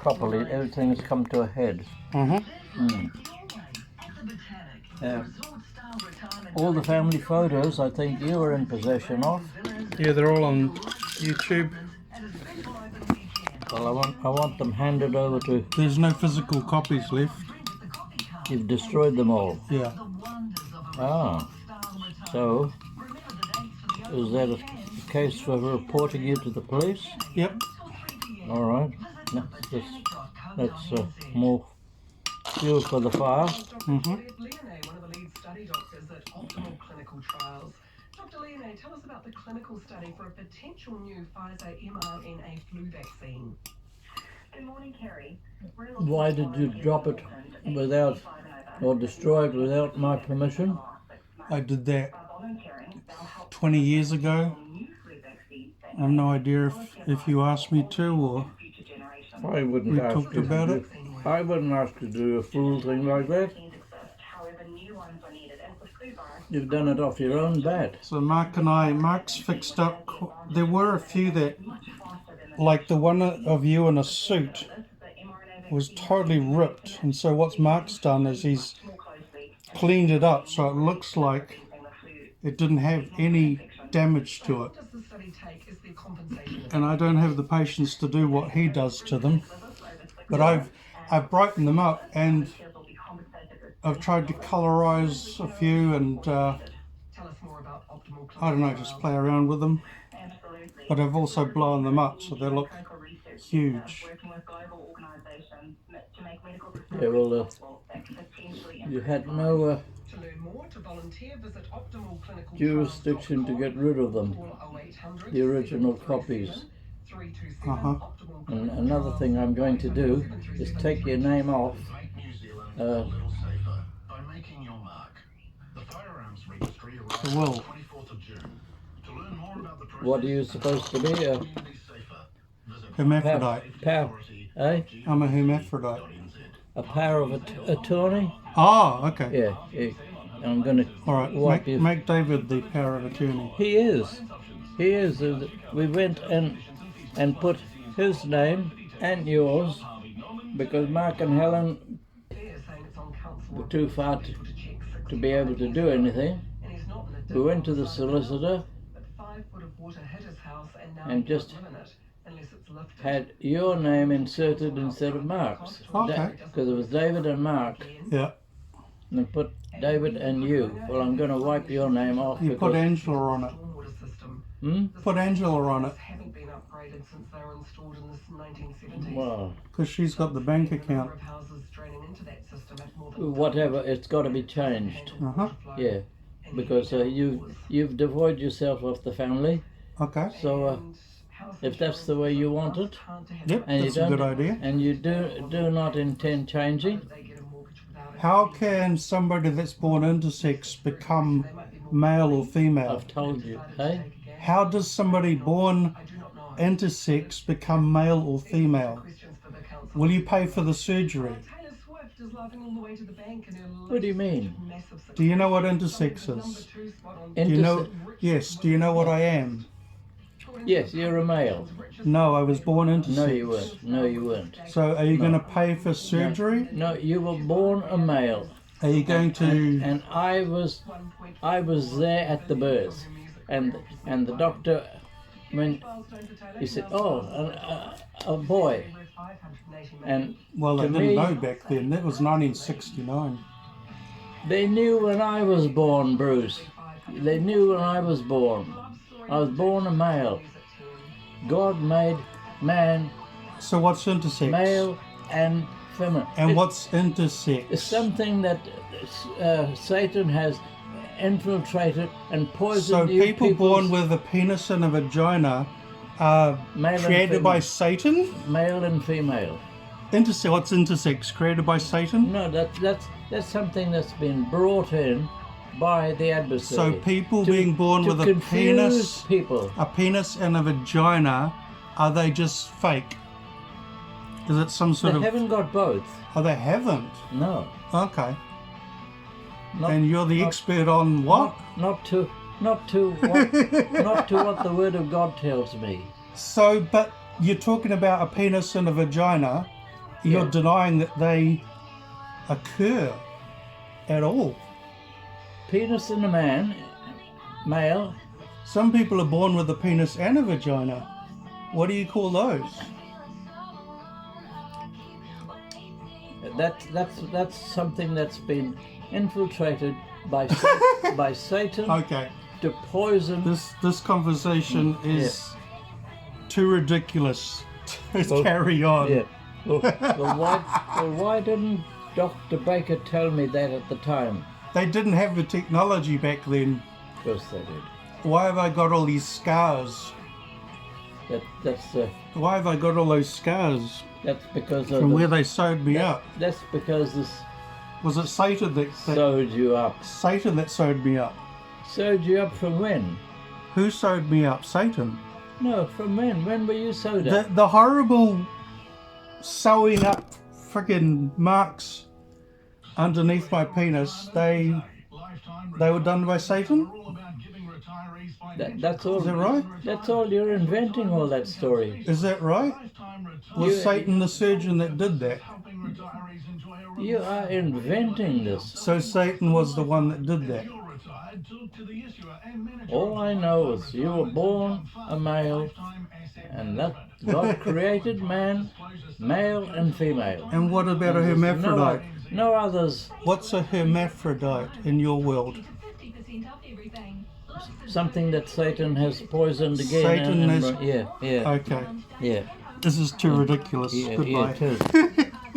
properly. Everything has come to a head. All the family photos, I think you were in possession of. Yeah, they're all on YouTube. Well, I want them handed over to... There's no physical copies left. You've destroyed them all. Yeah. Ah. So, is that a case for reporting you to the police? Yep. All right. That's more fuel for the fire. Dr. Leone, tell us about the clinical study for a potential new Pfizer mRNA flu vaccine. Good morning, Kerry. Why did you drop it without, or destroy it without my permission? I did that 20 years ago. I have no idea if you asked me to or I wouldn't we ask talked you about to it. I wouldn't ask you to do a fool thing like that. You've done it off your own bat. So Mark's fixed up. There were a few that, like the one of you in a suit, was totally ripped. And so what Mark's done is he's cleaned it up so it looks like it didn't have any damage to it. And I don't have the patience to do what he does to them. But I've brightened them up and I've tried to colorize a few and I don't know, just play around with them. But I've also blown them up so they look huge. Yeah, well, you had no jurisdiction to get rid of them, the original copies. And another thing I'm going to do is take your name off. Well, What are you supposed to be? hermaphrodite. I'm a hermaphrodite. A power of attorney? Oh, okay. Yeah. I'm going to All right, make David the power of attorney. He is. We went and put his name and yours because Mark and Helen were too far to be able to do anything. We went to the solicitor and just had your name inserted instead of Mark's. Okay. Because it was David and Mark. Yeah. And they put David and you. Well, I'm going to wipe your name off. You put Angela on it. Put Angela on it. Wow. Because she's got the bank account. Whatever, it's got to be changed. Yeah. Because you've devoid yourself of the family. Okay. So if that's the way you want it, yep, and that's a good idea. And you do not intend changing. How can somebody that's born intersex become male or female? I've told you, hey? How does somebody born intersex become male or female? Will you pay for the surgery? What do you mean? Do you know what intersex is? Do you know? Yes. Do you know what I am? Yes, you're a male. No, I was born intersex. No, you weren't. So are you going to pay for surgery? No, you were born a male. Are you going to? And I was there at the birth, and the doctor, when he said, "Oh, a boy," and well, they didn't know back then. That was 1969. They knew when I was born, Bruce. They knew when I was born. I was born a male. God made man. So what's intersex? Male and feminine. And what's intersex? It's something that Satan has infiltrated and poisoned. So people born with a penis and a vagina are created by Satan? Male and female. What's intersex? Created by Satan? No, that's something that's been brought in by the adversary. So people being born with a penis, a penis and a vagina, are they just fake? Is it some sort of? They haven't got both. Oh, they haven't. No. Okay. And you're the expert on what? Not to what the Word of God tells me. So, but you're talking about a penis and a vagina. You're Yeah. denying that they occur at all. Penis in a man, male. Some people are born with a penis and a vagina. What do you call those? That's something that's been infiltrated by by Satan Okay, to poison. this conversation is too ridiculous to Well, carry on. Yeah. Well, why didn't Dr. Baker tell me that at the time? They didn't have the technology back then. Of course they did. Why have I got all these scars? Why have I got all those scars That's because of from where they sewed me up? That's because this Was it Satan that sewed you up. Satan that sewed me up? Sewed you up from when? Who sewed me up? Satan. No, from when? When were you sewed up? The horrible sewing up friggin' marks underneath my penis, they were done by Satan? That's all. Is that right? That's all. You're inventing all that story. Is that right? Was You- Satan the surgeon that did that? You are inventing this. So Satan was the one that did that. All I know is you were born a male, and that God created man, male and female. And what about a There's hermaphrodite? No others. What's a hermaphrodite in your world? Something that Satan has poisoned again. Satan has- yeah, Okay, yeah. this is too ridiculous. Yeah, Goodbye. it is.